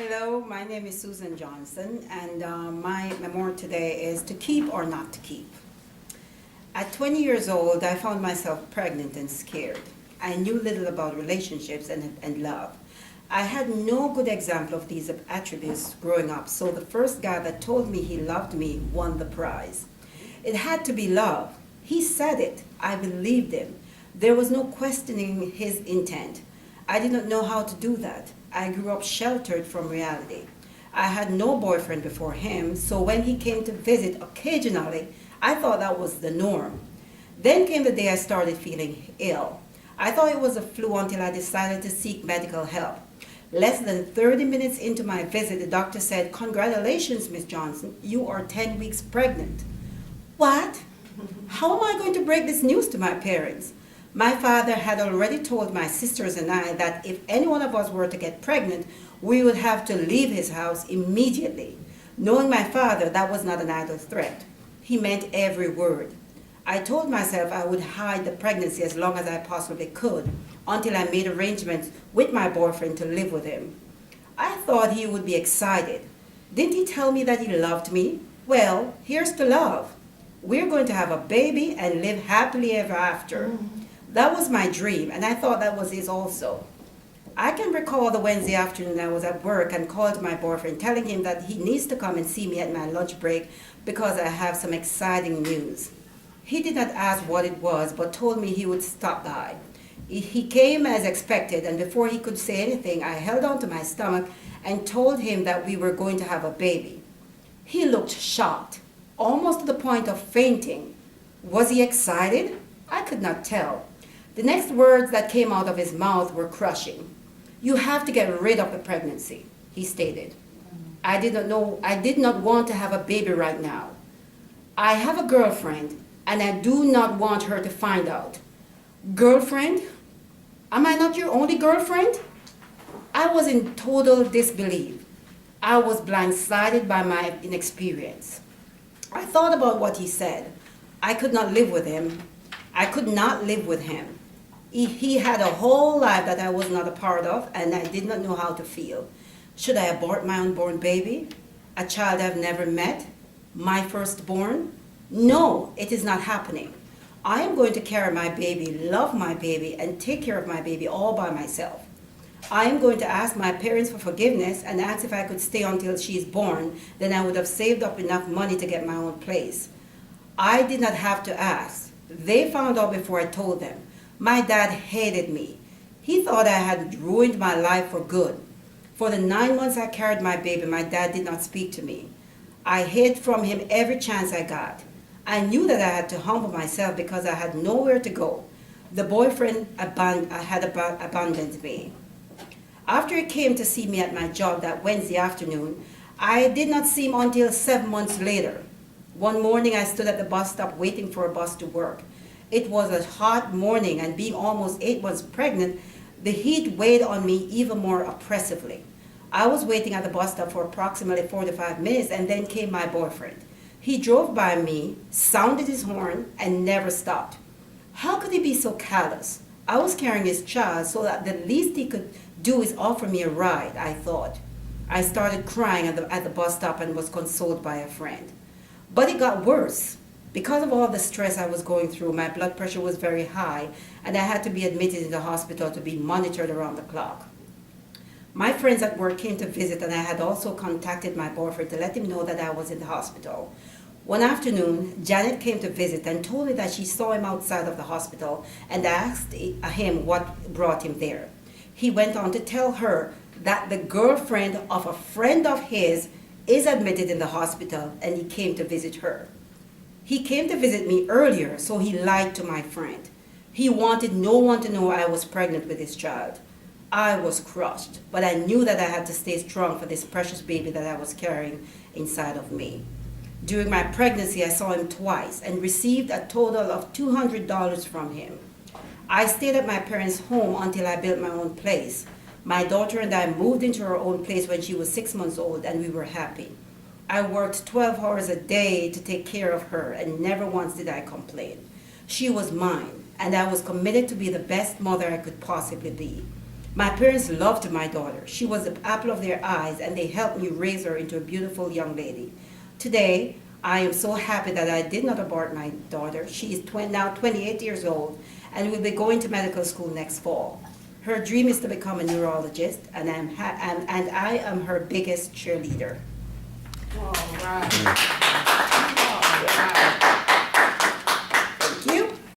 Hello, my name is Susan Johnson, and my memoir today is To Keep or Not to Keep. At 20 years old, I found myself pregnant and scared. I knew little about relationships and love. I had no good example of these attributes growing up, so the first guy that told me he loved me won the prize. It had to be love. He said it. I believed him. There was no questioning his intent. I did not know how to do that. I grew up sheltered from reality. I had no boyfriend before him, so when he came to visit occasionally, I thought that was the norm. Then came the day I started feeling ill. I thought it was a flu until I decided to seek medical help. Less than 30 minutes into my visit, the doctor said, "Congratulations, Miss Johnson, you are 10 weeks pregnant." What? How am I going to break this news to my parents? My father had already told my sisters and I that if any one of us were to get pregnant, we would have to leave his house immediately. Knowing my father, that was not an idle threat. He meant every word. I told myself I would hide the pregnancy as long as I possibly could, until I made arrangements with my boyfriend to live with him. I thought he would be excited. Didn't he tell me that he loved me? Well, here's to love. We're going to have a baby and live happily ever after. That was my dream, and I thought that was his also. I can recall the Wednesday afternoon I was at work and called my boyfriend telling him that he needs to come and see me at my lunch break because I have some exciting news. He did not ask what it was, but told me he would stop by. He came as expected, and before he could say anything, I held on to my stomach and told him that we were going to have a baby. He looked shocked, almost to the point of fainting. Was he excited? I could not tell. The next words that came out of his mouth were crushing. "You have to get rid of the pregnancy," he stated. I did not want to have a baby right now. "I have a girlfriend, and I do not want her to find out." Girlfriend? Am I not your only girlfriend? I was in total disbelief. I was blindsided by my inexperience. I thought about what he said. I could not live with him. I could not live with him. He had a whole life that I was not a part of, and I did not know how to feel. Should I abort my unborn baby? A child I've never met? My firstborn? No, it is not happening. I am going to carry my baby, love my baby, and take care of my baby all by myself. I am going to ask my parents for forgiveness and ask if I could stay until she is born. Then I would have saved up enough money to get my own place. I did not have to ask. They found out before I told them. My dad hated me. He thought I had ruined my life for good. For the 9 months I carried my baby, my dad did not speak to me. I hid from him every chance I got. I knew that I had to humble myself because I had nowhere to go. The boyfriend had abandoned me. After he came to see me at my job that Wednesday afternoon, I did not see him until 7 months later. One morning I stood at the bus stop waiting for a bus to work. It was a hot morning, and being almost 8 months pregnant, the heat weighed on me even more oppressively. I was waiting at the bus stop for approximately 45 minutes, and then came my boyfriend. He drove by me, sounded his horn, and never stopped. How could he be so callous? I was carrying his child, so that the least he could do is offer me a ride, I thought. I started crying at the bus stop and was consoled by a friend. But it got worse. Because of all the stress I was going through, my blood pressure was very high, and I had to be admitted in the hospital to be monitored around the clock. My friends at work came to visit, and I had also contacted my boyfriend to let him know that I was in the hospital. One afternoon, Janet came to visit and told me that she saw him outside of the hospital and asked him what brought him there. He went on to tell her that the girlfriend of a friend of his is admitted in the hospital, and he came to visit her. He came to visit me earlier, so he lied to my friend. He wanted no one to know I was pregnant with his child. I was crushed, but I knew that I had to stay strong for this precious baby that I was carrying inside of me. During my pregnancy, I saw him twice and received a total of $200 from him. I stayed at my parents' home until I built my own place. My daughter and I moved into our own place when she was 6 months old, and we were happy. I worked 12 hours a day to take care of her, and never once did I complain. She was mine, and I was committed to be the best mother I could possibly be. My parents loved my daughter. She was the apple of their eyes, and they helped me raise her into a beautiful young lady. Today, I am so happy that I did not abort my daughter. She is now 28 years old and will be going to medical school next fall. Her dream is to become a neurologist, and I am her biggest cheerleader. All right. All right.